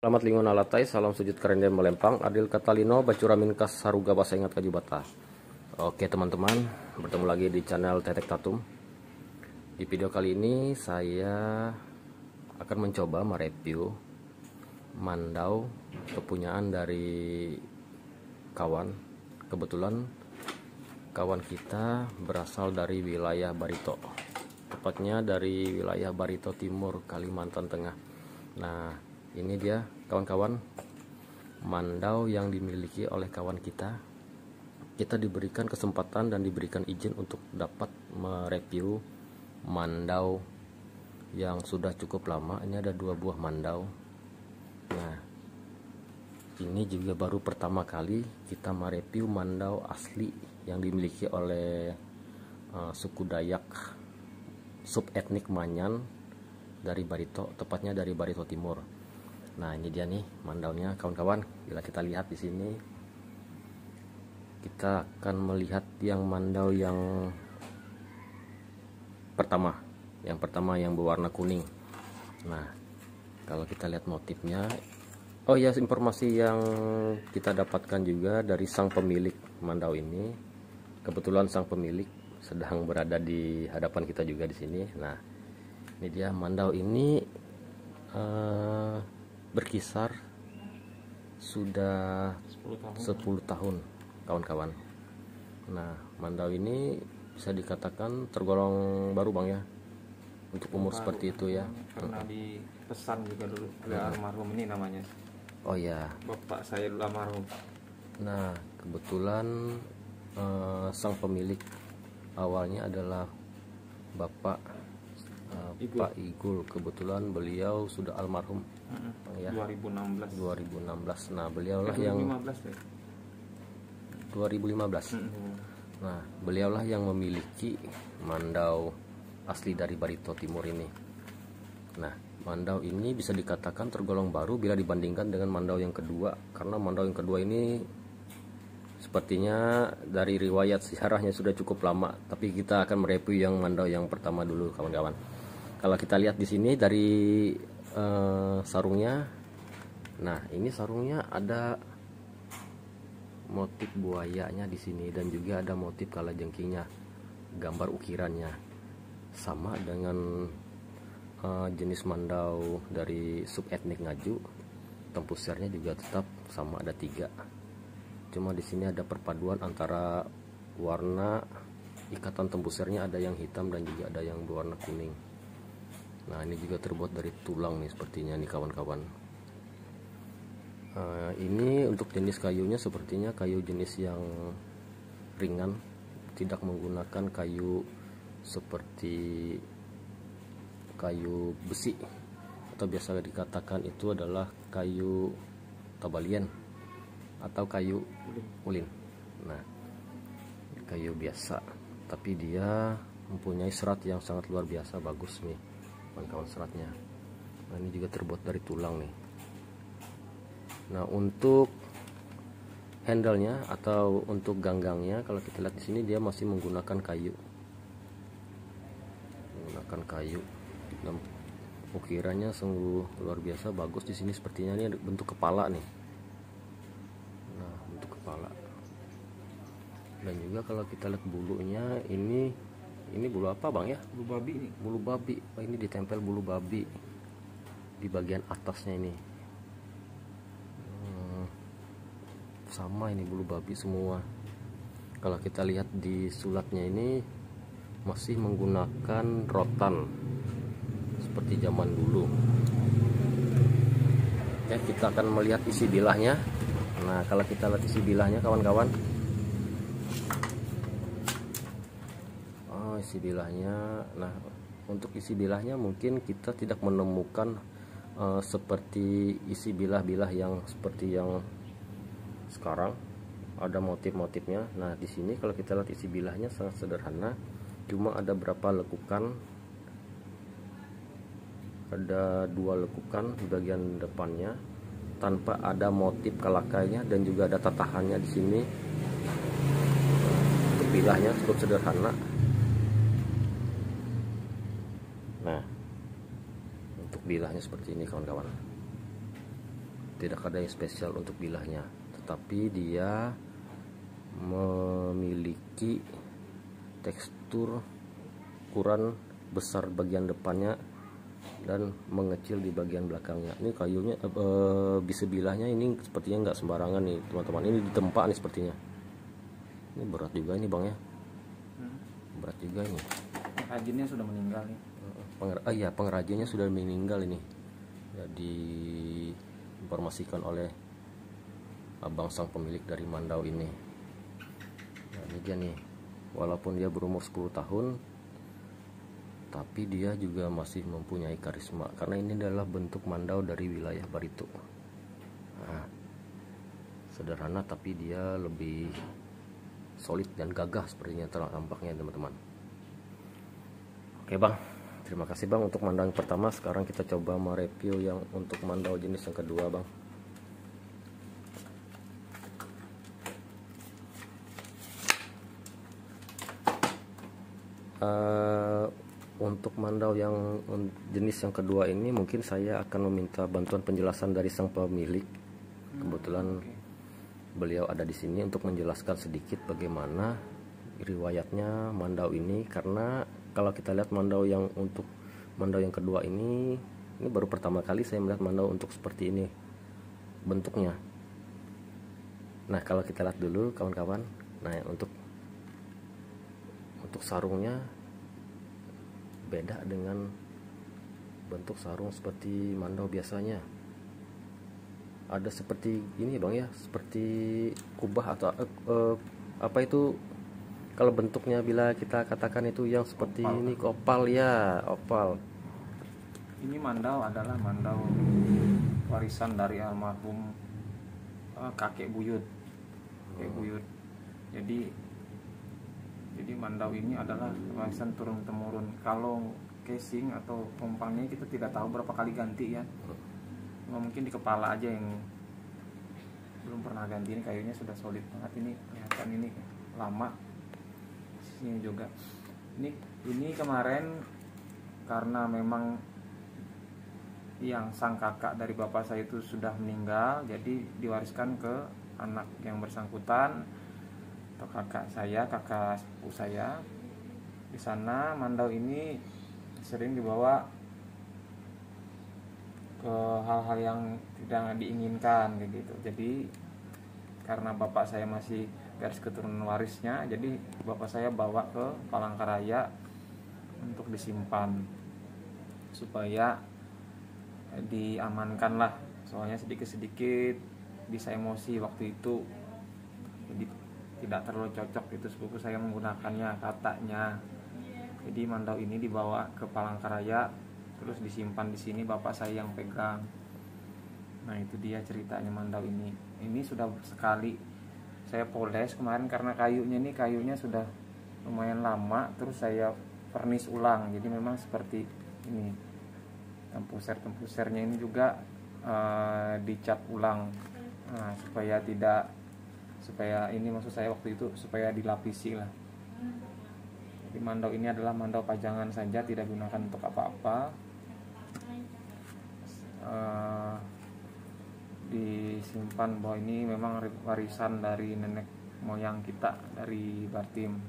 Selamat lingon alatai, salam sujud keren dan melempang, adil katalino, bacuramin kas saruga basa ingat kajubata. Oke teman-teman, bertemu lagi di channel Tetek Tatum. Di video kali ini saya akan mencoba mereview mandau kepunyaan dari kawan. Kebetulan kawan kita berasal dari wilayah Barito, tepatnya dari wilayah Barito Timur, Kalimantan Tengah. Nah, ini dia kawan-kawan mandau yang dimiliki oleh kawan kita. Kita diberikan kesempatan dan diberikan izin untuk dapat mereview mandau yang sudah cukup lama. Ini ada 2 buah mandau. Nah, ini juga baru pertama kali kita mereview mandau asli yang dimiliki oleh suku Dayak subetnik Manyan dari Barito, tepatnya dari Barito Timur. Nah, ini dia nih mandaunya kawan-kawan. Bila kita lihat di sini, kita akan melihat yang mandau yang pertama. Yang pertama yang berwarna kuning. Nah, kalau kita lihat motifnya, oh ya, informasi yang kita dapatkan juga dari sang pemilik mandau ini. Kebetulan sang pemilik sedang berada di hadapan kita juga di sini. Nah, ini dia mandau ini berkisar sudah 10 tahun kawan-kawan. Nah, mandau ini bisa dikatakan tergolong baru Bang ya, untuk umur baru, seperti itu ya. Pernah dipesan juga dulu oleh almarhum ini namanya. Oh ya, bapak saya dulu almarhum. Nah, kebetulan sang pemilik awalnya adalah Bapak Pak Igul. Kebetulan beliau sudah almarhum ya, 2016. Nah, beliaulah 2015. Nah, beliaulah yang memiliki mandau asli dari Barito Timur ini. Nah, mandau ini bisa dikatakan tergolong baru bila dibandingkan dengan mandau yang kedua, karena mandau yang kedua ini sepertinya dari riwayat sejarahnya sudah cukup lama. Tapi kita akan mereview yang mandau yang pertama dulu kawan-kawan. Kalau kita lihat di sini dari sarungnya, nah ini sarungnya ada motif buayanya di sini dan juga ada motif kalajengkingnya, gambar ukirannya sama dengan jenis mandau dari subetnik Ngaju. Tempusernya juga tetap sama, ada 3. Cuma di sini ada perpaduan antara warna ikatan tembusernya, ada yang hitam dan juga ada yang berwarna kuning. Nah, ini juga terbuat dari tulang nih sepertinya nih kawan-kawan. Ini untuk jenis kayunya sepertinya kayu jenis yang ringan, tidak menggunakan kayu seperti kayu besi, atau biasa dikatakan itu adalah kayu tabalian atau kayu ulin. Nah, kayu biasa, tapi dia mempunyai serat yang sangat luar biasa, bagus nih kawan-kawan seratnya. Nah, ini juga terbuat dari tulang nih. Nah, untuk handle-nya atau untuk ganggangnya, kalau kita lihat di sini dia masih menggunakan kayu. Dan ukirannya sungguh luar biasa, bagus di sini. Sepertinya ini bentuk kepala nih. Nah, bentuk kepala. Dan juga kalau kita lihat bulunya, ini bulu apa Bang ya? Bulu babi ini. Bulu babi. Oh, ini ditempel bulu babi di bagian atasnya ini. Sama ini bulu babi semua. Kalau kita lihat di sulatnya ini masih menggunakan rotan seperti zaman dulu. Ya, kita akan melihat isi bilahnya. Nah, kalau kita lihat isi bilahnya kawan-kawan, isi bilahnya. Nah, untuk isi bilahnya mungkin kita tidak menemukan seperti isi bilah-bilah yang seperti yang sekarang ada motif-motifnya. Nah, di sini kalau kita lihat isi bilahnya sangat sederhana, cuma ada berapa lekukan, ada 2 lekukan di bagian depannya tanpa ada motif kalakainya, dan juga ada tatahannya di sini. Untuk bilahnya cukup sederhana. Nah, untuk bilahnya seperti ini kawan-kawan. tidak ada yang spesial untuk bilahnya, tetapi dia memiliki tekstur ukuran besar bagian depannya dan mengecil di bagian belakangnya. Ini kayunya bisa bilahnya ini sepertinya nggak sembarangan nih teman-teman, ini ditempa nih sepertinya. Ini berat juga ini bang ya, berat juga ini. Pengrajinnya sudah meninggal nih. Iya, pengrajinnya sudah meninggal ini. Jadi informasikan oleh abang sang pemilik dari mandau ini. Nah, ini dia nih, walaupun dia berumur 10 tahun, tapi dia juga masih mempunyai karisma karena ini adalah bentuk mandau dari wilayah Barito. Nah, sederhana tapi dia lebih solid dan gagah sepertinya tampaknya teman-teman. Oke bang, terima kasih bang untuk mandau yang pertama. Sekarang kita coba mereview yang untuk mandau jenis yang kedua bang. Untuk mandau yang jenis yang kedua ini mungkin saya akan meminta bantuan penjelasan dari sang pemilik. Kebetulan beliau ada di sini untuk menjelaskan sedikit bagaimana riwayatnya mandau ini, karena kalau kita lihat mandau yang untuk mandau yang kedua ini baru pertama kali saya melihat mandau untuk seperti ini bentuknya. Nah, kalau kita lihat dulu kawan-kawan, nah untuk sarungnya beda dengan bentuk sarung seperti mandau biasanya. Ada seperti ini bang ya, seperti kubah atau apa itu kalau bentuknya bila kita katakan itu yang seperti opal. Ini opal ya, opal. Ini mandau adalah mandau warisan dari almarhum kakek buyut. Jadi mandau ini adalah warisan turun temurun. Kalau casing atau pompangnya kita tidak tahu berapa kali ganti ya. Mungkin di kepala aja yang belum pernah ganti. Ini kayunya sudah solid banget, ini kelihatan ini lama. Sini juga. Ini kemarin karena memang yang sang kakak dari bapak saya itu sudah meninggal, jadi diwariskan ke anak yang bersangkutan atau kakak sepupu saya. Di sana mandau ini sering dibawa ke hal-hal yang tidak diinginkan kayak gitu. Jadi karena bapak saya masih garis keturunan warisnya, jadi bapak saya bawa ke Palangkaraya untuk disimpan supaya diamankan lah, soalnya sedikit-sedikit bisa emosi waktu itu, jadi tidak terlalu cocok itu sepupu saya menggunakannya katanya. Jadi mandau ini dibawa ke Palangkaraya terus disimpan di sini, bapak saya yang pegang. Nah itu dia ceritanya mandau ini. Ini sudah sekali saya poles kemarin karena kayunya sudah lumayan lama, terus saya vernis ulang. Jadi memang seperti ini, tempusernya ini juga dicat ulang. Nah, supaya ini maksud saya waktu itu supaya dilapisi lah. Jadi mandau ini adalah mandau pajangan saja, tidak gunakan untuk apa-apa. Disimpan bahwa ini memang warisan dari nenek moyang kita dari Bartim.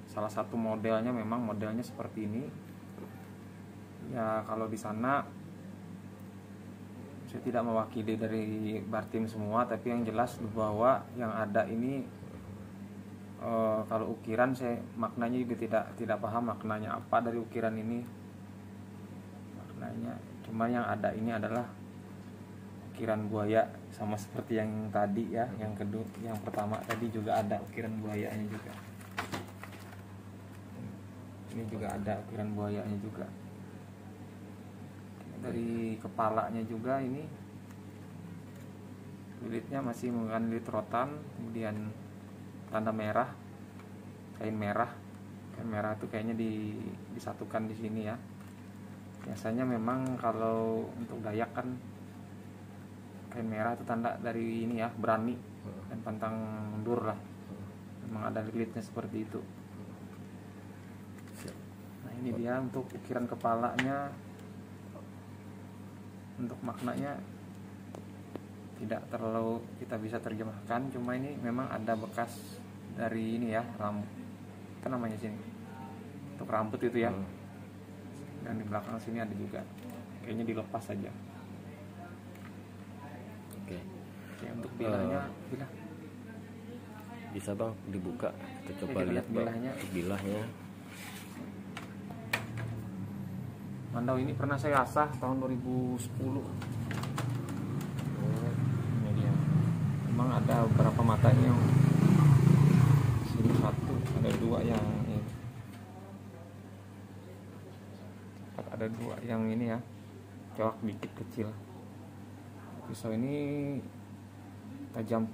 Salah satu modelnya memang modelnya seperti ini. Ya kalau di sana saya tidak mewakili dari Bartim semua, tapi yang jelas bahwa yang ada ini kalau ukiran saya maknanya juga tidak paham maknanya apa dari ukiran ini. Maknanya cuma yang ada ini adalah ukiran buaya, sama seperti yang tadi ya, yang kedua, yang pertama tadi juga ada ukiran buayanya juga. Ini juga ada ukiran buayanya juga. Dari kepalanya juga ini lilitnya masih menggunakan lilit rotan, kemudian tanda merah, kain merah itu kayaknya disatukan di sini ya. Biasanya memang kalau untuk Dayak kan kain merah itu tanda dari ini ya, berani dan pantang mundur lah. Memang ada lilitnya seperti itu. Nah ini dia untuk ukiran kepalanya. Untuk maknanya tidak terlalu kita bisa terjemahkan, cuma ini memang ada bekas dari ini ya, rambut, apa namanya sini, untuk rambut itu ya. Dan di belakang sini ada juga, kayaknya dilepas saja. Oke. Oke, untuk bilahnya, bilah Bisa bang dibuka, kita coba kita lihat lihat bang bilahnya. untuk bilahnya. Mandau ini pernah saya asah tahun 2010. Ini dia. Memang ada beberapa matanya. Sini satu, ada dua yang ini. Ada dua yang ini ya, colak dikit kecil. Pisau ini tajam.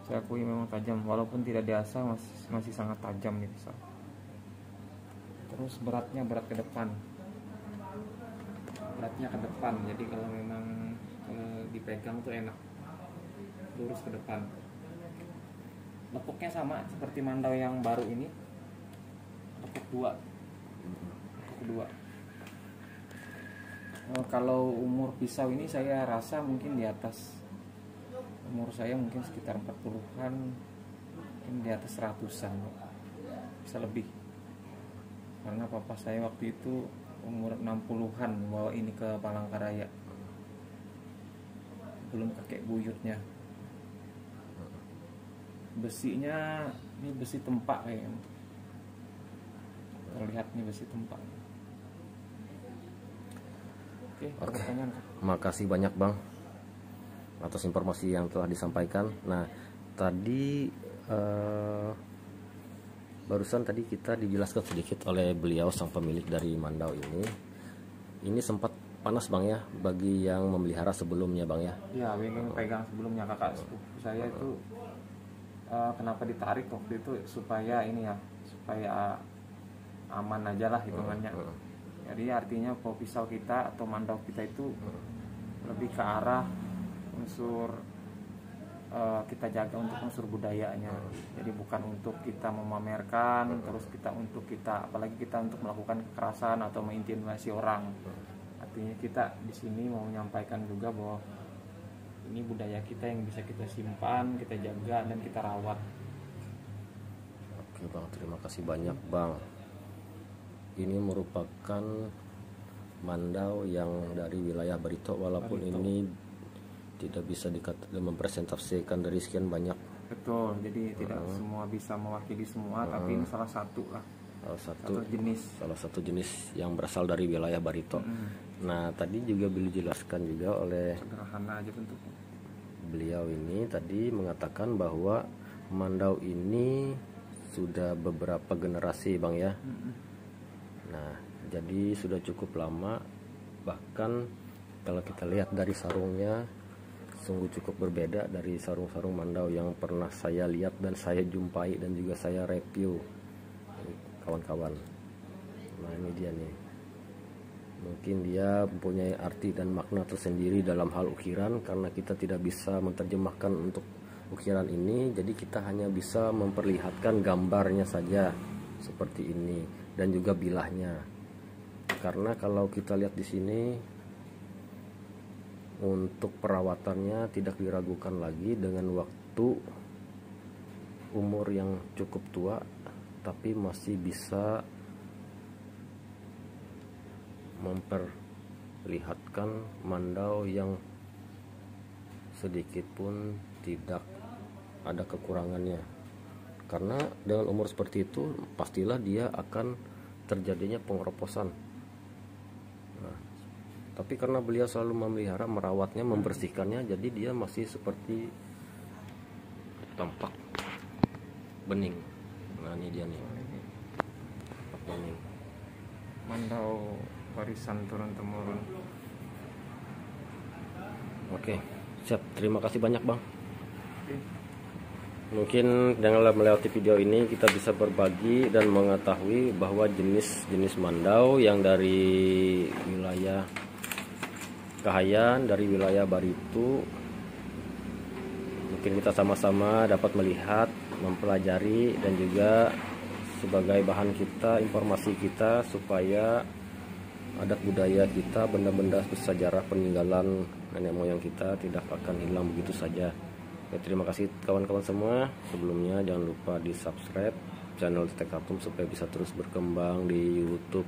Saya akui memang tajam, walaupun tidak diasah masih sangat tajam nih pisau. Terus berat ke depan. Beratnya ke depan, jadi kalau memang dipegang tuh enak, lurus ke depan. Lepuknya sama seperti mandau yang baru ini, lepuk dua. Kalau umur pisau ini saya rasa mungkin di atas umur saya, mungkin sekitar 40-an, mungkin di atas 100-an, bisa lebih. Karena papa saya waktu itu umur 60-an bawa ini ke Palangkaraya, belum kakek buyutnya. Besinya ini besi tempak kayaknya, terlihat nih besi tempak. Oke. Makasih banyak bang atas informasi yang telah disampaikan. Nah tadi barusan tadi kita dijelaskan sedikit oleh beliau sang pemilik dari mandau ini. Ini sempat panas bang ya bagi yang memelihara sebelumnya bang ya. Iya, yang pegang sebelumnya kakak sepupu saya itu kenapa ditarik waktu itu supaya ini ya, supaya aman aja lah hitungannya. Jadi artinya pisau kita atau mandau kita itu lebih ke arah unsur kita jaga untuk unsur budayanya. Jadi bukan untuk kita memamerkan, terus apalagi kita untuk melakukan kekerasan atau mengintimidasi orang. Artinya kita di sini mau menyampaikan juga bahwa ini budaya kita yang bisa kita simpan, kita jaga dan kita rawat. Oke bang, terima kasih banyak bang. Ini merupakan mandau yang dari wilayah Barito, walaupun ini tidak bisa mempresentasikan dari sekian banyak. Betul, jadi tidak semua bisa mewakili semua, tapi ini salah satu lah. Salah satu jenis yang berasal dari wilayah Barito. Nah tadi juga beliau jelaskan juga oleh sederhana aja bentuknya. Beliau ini tadi mengatakan bahwa mandau ini sudah beberapa generasi bang ya. Nah jadi sudah cukup lama, bahkan kalau kita lihat dari sarungnya sungguh cukup berbeda dari sarung-sarung mandau yang pernah saya lihat dan saya jumpai dan juga saya review kawan-kawan. Nah ini dia nih, mungkin dia mempunyai arti dan makna tersendiri dalam hal ukiran, karena kita tidak bisa menerjemahkan untuk ukiran ini, jadi kita hanya bisa memperlihatkan gambarnya saja seperti ini dan juga bilahnya. Karena kalau kita lihat di sini untuk perawatannya tidak diragukan lagi dengan waktu umur yang cukup tua, tapi masih bisa memperlihatkan mandau yang sedikit pun tidak ada kekurangannya. Karena dengan umur seperti itu pastilah dia akan terjadinya pengeroposan. Nah, tapi karena beliau selalu memelihara, merawatnya, membersihkannya, jadi dia masih seperti tampak bening. Nah ini dia nih, tampak bening. Mandau warisan turun temurun. Oke, siap. Terima kasih banyak bang. Oke. Mungkin dengan melewati video ini kita bisa berbagi dan mengetahui bahwa jenis-jenis mandau yang dari wilayah Kahayan, dari wilayah Barito, mungkin kita sama-sama dapat melihat, mempelajari, dan juga sebagai bahan kita, informasi kita, supaya adat budaya kita, benda-benda bersejarah peninggalan nenek moyang kita tidak akan hilang begitu saja. Ya, terima kasih kawan-kawan semua. Sebelumnya jangan lupa di subscribe channel Tetek Tatum supaya bisa terus berkembang di YouTube.